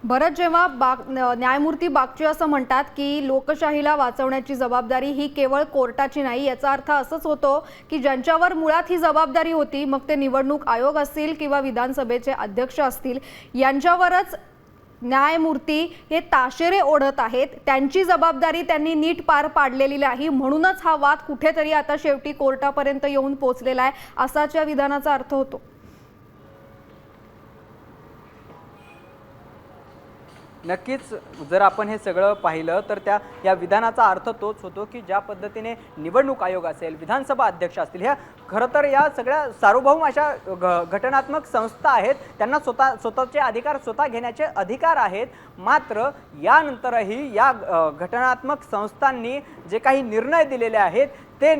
भरत, जेव्हा न्यायमूर्ती बागची असं म्हणतात की लोकशाहीला वाचवण्याची जबाबदारी ही केवळ कोर्टाची नाही, याचा अर्थ असंच होतो की ज्यांच्यावर मुळात ही जबाबदारी होती, मग ते निवडणूक आयोग असतील किंवा विधानसभेचे अध्यक्ष असतील, यांच्यावरच न्यायमूर्ती हे ताशेरे ओढत आहेत. त्यांची जबाबदारी त्यांनी नीट पार पाडलेली नाही, म्हणूनच हा वाद कुठेतरी आता शेवटी कोर्टापर्यंत येऊन पोहोचलेला आहे, असाच या विधानाचा अर्थ होतो. नक्कीच जर आपण हे सगळं पाहिलं तर या विधानाचा अर्थ तोच होतो की ज्या पद्धतीने निवडणूक आयोग असेल, विधानसभा अध्यक्ष असतील, ह्या खरं तर या सगळ्या सार्वभौम अशा घटनात्मक संस्था आहेत, त्यांना स्वतःचे अधिकार स्वतः घेण्याचे अधिकार आहेत. मात्र यानंतरही या घटनात्मक संस्थांनी जे काही निर्णय दिलेले आहेत ते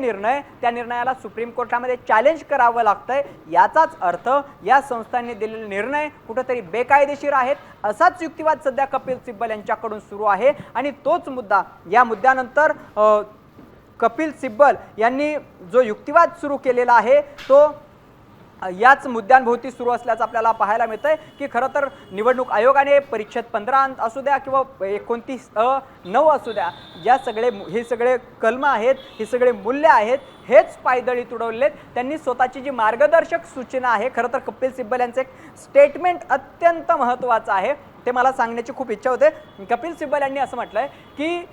त्या निर्णयाला सुप्रीम कोर्टामध्ये चॅलेंज करावं लागतंय. याचाच अर्थ या संस्थांनी दिलेले निर्णय कुठेतरी बेकायदेशीर आहेत असाच युक्तिवाद सध्या कपिल सिब्बल यांच्याकडून सुरू आहे. आणि तोच मुद्दा, या मुद्द्यानंतर कपिल सिब्बल यांनी जो युक्तिवाद सुरू केलेला आहे तो याच मुद्द्यांभोवती सुरू असल्याचं आपल्याला पाहायला मिळतंय की खरं तर निवडणूक आयोगाने परिच्छेद 15 असू द्या किंवा 29(9) असू द्या, हे सगळे कलम आहेत, हे सगळे मूल्य आहेत, हेच पायदळी तुडवलेत. त्यांनी स्वतःची जी मार्गदर्शक सूचना आहे, खरं तर कपिल सिब्बल यांचं एक स्टेटमेंट अत्यंत महत्त्वाचं आहे, ते मला सांगण्याची खूप इच्छा होते. कपिल सिब्बल यांनी असं म्हटलंय की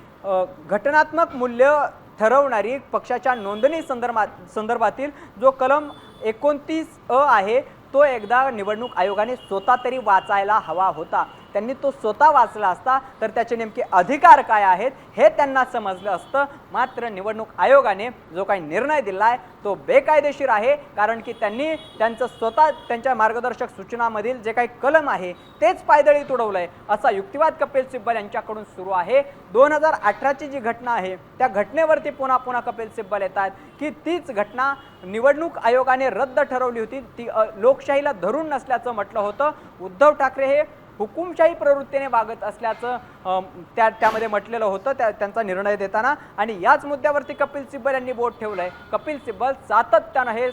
घटनात्मक मूल्य ठरवणारी पक्षाच्या नोंदणी संदर्भातील जो कलम 29(अ) आहे तो एकदा निवडणूक आयोगाने स्वतः तरी वाचायला हवा होता. त्यांनी तो स्वतः वाचला असता तर त्याचे नेमके अधिकार काय आहेत हे त्यांना समजलं असतं. मात्र निवडणूक आयोगाने जो काही निर्णय दिला आहे तो बेकायदेशीर आहे, कारण की त्यांनी त्यांच्या मार्गदर्शक सूचनामधील जे काही कलम आहे तेच पायदळी तुडवलंय असा युक्तिवाद कपिल सिब्बल यांच्याकडून सुरू आहे. 2018ची जी घटना आहे त्या घटनेवरती पुन्हा पुन्हा कपिल सिब्बल येतात की तीच घटना निवडणूक आयोगाने रद्द ठरवली होती, ती लोकशाहीला धरून नसल्याचं म्हटलं होतं. उद्धव ठाकरे हे हुकुमशाही प्रवृत्तीने वागत असल्याचं त्यामध्ये म्हटलेलं होतं त्यांचा निर्णय देताना. आणि याच मुद्द्यावरती कपिल सिब्बल यांनी बोट ठेवलंय. कपिल सिब्बल सातत्यानं हे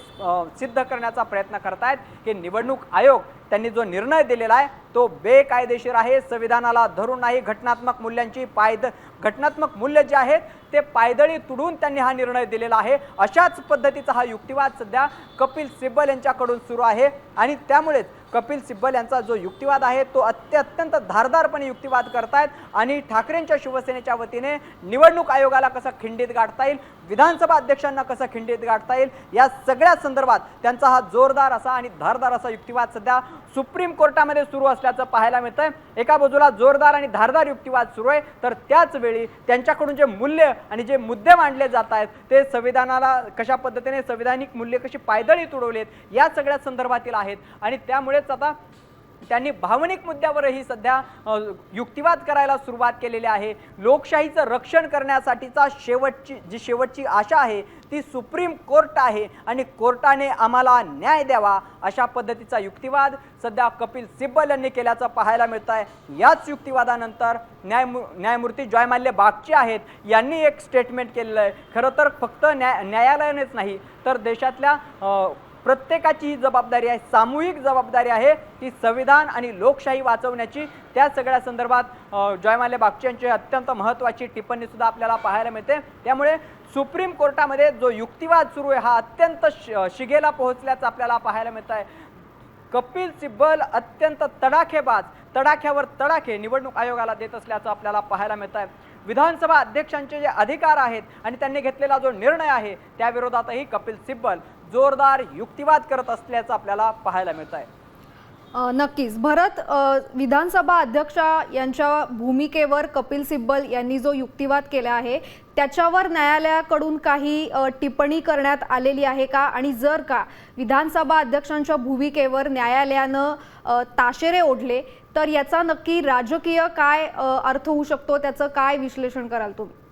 सिद्ध करण्याचा प्रयत्न करतायत की निवडणूक आयोग त्यांनी जो निर्णय दिलेला आहे तो बेकायदेशीर आहे, संविधानाला धरून नाही. घटनात्मक मूल्य जे आहेत ते पायदळी तुडून त्यांनी हा निर्णय दिलेला आहे. अशाच पद्धतीचा हा युक्तिवाद सध्या कपिल सिब्बल यांच्याकडून सुरू आहे. आणि त्यामुळेच कपिल सिब्बल यांचा जो युक्तिवाद आहे तो अत्यंत धारदारपणे युक्तिवाद करतायत. आणि ठाकरेंच्या शिवसेनेच्या वतीने निवडणूक आयोगाला कसं खिंडीत गाठता येईल, विधानसभा अध्यक्षांना कसं खिंडीत गाठता येईल, या सगळ्या संदर्भात त्यांचा हा जोरदार असा आणि धारदार असा युक्तिवाद सध्या सुप्रीम कोर्टामध्ये सुरू असल्याचं पाहायला मिळतंय. एका बाजूला जोरदार आणि धारदार युक्तिवाद सुरू आहे, तर त्याच वेळी त्यांच्याकडून जे मूल्य आणि जे मुद्दे मांडले जात आहेत ते संविधानाला कशा पद्धतीने, संविधानिक मूल्य कशी पायदळी तुडवलेत या सगळ्या संदर्भातील आहेत. आणि त्यामुळेच आता त्यांनी भावनिक मुद्द्यावरही सध्या युक्तिवाद करायला सुरुवात केलेली आहे. लोकशाहीचं रक्षण करण्यासाठीचा शेवटची आशा आहे ती सुप्रीम कोर्ट आहे आणि कोर्टाने आम्हाला न्याय द्यावा अशा पद्धतीचा युक्तिवाद सध्या कपिल सिब्बल यांनी केल्याचं पाहायला मिळत आहे. याच युक्तिवादानंतर न्यायमूर्ती जयमाल्य बागची आहेत यांनी एक स्टेटमेंट केलेलं आहे. खरं तर फक्त न्यायालयानेच नाही तर देशातल्या प्रत्येकाची ही जबाबदारी आहे, सामूहिक जबाबदारी आहे ती संविधान आणि लोकशाही वाचवण्याची. त्या सगळ्या संदर्भात जयमाल्य बागची यांची अत्यंत महत्त्वाची टिप्पणी सुद्धा आपल्याला पाहायला मिळते. त्यामुळे सुप्रीम कोर्टामध्ये जो युक्तिवाद सुरू आहे हा अत्यंत शिगेला पोहोचल्याचं आपल्याला पाहायला मिळत आहे. कपिल सिब्बल अत्यंत तडाख्यावर तडाखे निवडणूक आयोगाला देत असल्याचं आपल्याला पाहायला मिळत आहे. विधानसभा अध्यक्षांचे जे अधिकार आहेत आणि त्यांनी घेतलेला जो निर्णय आहे त्या विरोधातही कपिल सिब्बल जोरदार युक्तिवाद करत असल्याचं आपल्याला पाहायला मिळत आहे. नक्कीच भरत, विधानसभा अध्यक्ष यांच्या भूमिकेवर कपिल सिब्बल यांनी जो युक्तिवाद केला आहे त्याच्यावर न्यायालयाकडून काही टिप्पणी करण्यात आलेली आहे का? आणि जर का विधानसभा अध्यक्षांच्या भूमिकेवर न्यायालयानं ताशेरे ओढले तर याचा नक्की राजकीय काय अर्थ होऊ शकतो, त्याचं काय विश्लेषण कराल तुम्ही?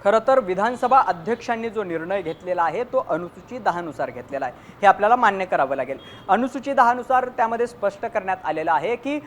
खरं तर विधानसभा अध्यक्षांनी जो निर्णय घेतलेला आहे तो अनुसूची 10 नुसार घेतलेला आहे, हे आपल्याला मान्य करावं लागेल. अनुसूची 10 नुसार त्यामध्ये स्पष्ट करण्यात आलेलं आहे की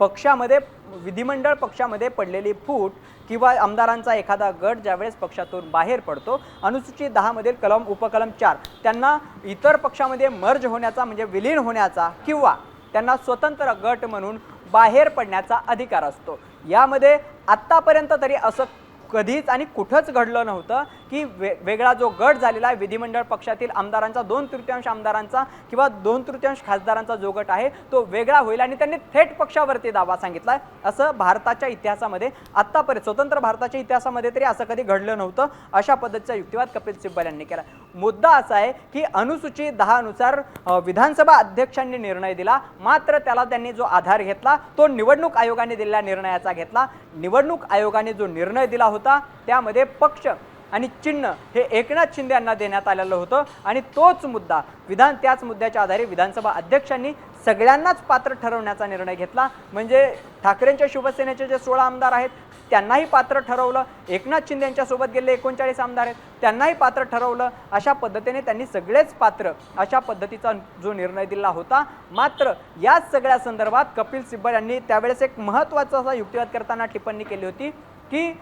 पक्षामध्ये विधिमंडळ पक्षामध्ये पडलेली फूट किंवा आमदारांचा एखादा गट ज्यावेळेस पक्षातून बाहेर पडतो, अनुसूचित 10 मधील उपकलम 4 त्यांना इतर पक्षामध्ये मर्ज होण्याचा म्हणजे विलीन होण्याचा किंवा त्यांना स्वतंत्र गट म्हणून बाहेर पडण्याचा अधिकार असतो। यामध्ये आत्तापर्यंत तरी असं कधीच आणि कुठंच घडलं नव्हतं की वेगळा जो गट झालेला आहे विधिमंडळ पक्षातील आमदारांचा 2/3 आमदारांचा किंवा 2/3 खासदारांचा जो गट आहे तो वेगळा होईल आणि त्यांनी थेट पक्षावरती दावा सांगितलाय। असं भारताच्या इतिहासामध्ये आत्तापर्यंत स्वतंत्र भारताच्या इतिहासामध्ये तरी असं कधी घडलं नव्हतं। अशा पद्धतीचा युक्तिवाद कपिल सिब्बल यांनी केला। मुद्दा असा आहे की अनुसूचित 10 नुसार विधानसभा अध्यक्षांनी निर्णय दिला, मात्र त्याला त्यांनी जो आधार घेतला तो निवडणूक आयोगाने दिलेल्या निर्णयाचा घेतला। निवडणूक आयोगाने जो निर्णय दिला होता त्यामध्ये पक्ष आणि चिन्ह हे एकनाथ शिंदे यांना देण्यात आलेलं होतं आणि तोच मुद्दा त्याच मुद्द्याच्या आधारे विधानसभा अध्यक्षांनी सगळ्यांनाच पात्र ठरवण्याचा निर्णय घेतला। म्हणजे ठाकरेंच्या शिवसेनेचे जे 16 आमदार आहेत त्यांनाही पात्र ठरवलं, एकनाथ शिंदे यांच्यासोबत गेलेले 39 आमदार आहेत त्यांनाही पात्र ठरवलं। अशा पद्धतीने त्यांनी सगळेच पात्र अशा पद्धतीचा जो निर्णय दिला होता। मात्र या सगळ्या संदर्भात कपिल सिब्बल यांनी त्यावेळेस एक महत्त्वाचा असा युक्तिवाद करताना टिप्पणी केली होती की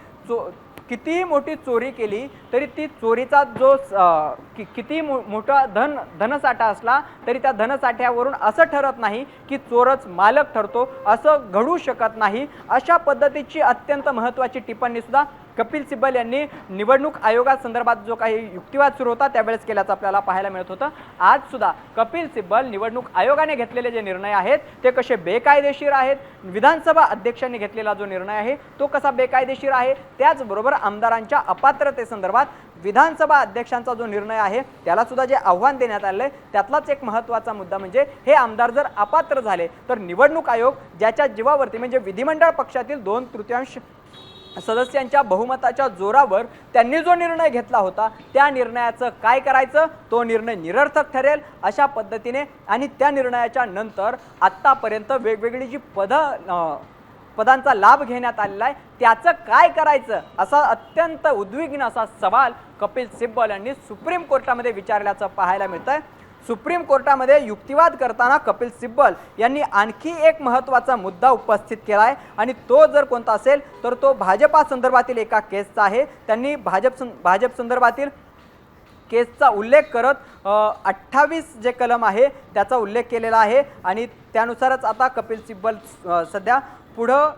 किती मोठी चोरी केली तरी ती चोरीचा जो किती मोठा धनसाठा असला तरी त्या धनसाठ्यावरून असं ठरत नाही की चोरच मालक ठरतो, असं घडू शकत नाही। अशा पद्धतीची अत्यंत महत्त्वाची टिप्पणी सुद्धा कपिल सिब्बल यांनी निवडणूक आयोगासंदर्भात जो काही युक्तिवाद सुरू होता त्यावेळेस केल्याचं आपल्याला पाहायला मिळत होतं। आज सुद्धा कपिल सिब्बल निवडणूक आयोगाने घेतलेले जे निर्णय आहेत ते कसे बेकायदेशीर आहेत, विधानसभा अध्यक्षांनी घेतलेला जो निर्णय आहे तो कसा बेकायदेशीर आहे, त्याचबरोबर आमदारांच्या अपात्रतेसंदर्भात विधानसभा अध्यक्षांचा जो निर्णय आहे त्याला सुद्धा जे आव्हान देण्यात आले त्यातलाच एक महत्त्वाचा मुद्दा म्हणजे हे आमदार जर अपात्र झाले तर निवडणूक आयोग ज्याच्या जीवावरती म्हणजे विधिमंडळ पक्षातील 2/3 सदस्यांच्या बहुमताच्या जोरावर त्यांनी जो निर्णय घेतला होता त्या निर्णयाचं काय करायचं, तो निर्णय निरर्थक ठरेल अशा पद्धतीने आणि त्या निर्णयाच्या नंतर आत्तापर्यंत वेगवेगळी जी पदांचा लाभ घेण्यात आलेला आहे त्याचं काय करायचं असा अत्यंत उद्विग्न असा सवाल कपिल सिब्बल यांनी सुप्रीम कोर्टामध्ये विचारल्याचं पाहायला मिळतंय। सुप्रीम कोर्टामध्ये युक्तिवाद करताना कपिल सिब्बल यांनी आणखी एक महत्त्वाचा मुद्दा उपस्थित केला आहे आणि तो जर कोणता असेल तर तो भाजपा संदर्भातील एका केसचा आहे। त्यांनी भाजप संदर्भातील केसचा उल्लेख करत 28 जे कलम आहे त्याचा उल्लेख केलेला आहे आणि त्यानुसारच आता कपिल सिब्बल सध्या पुढं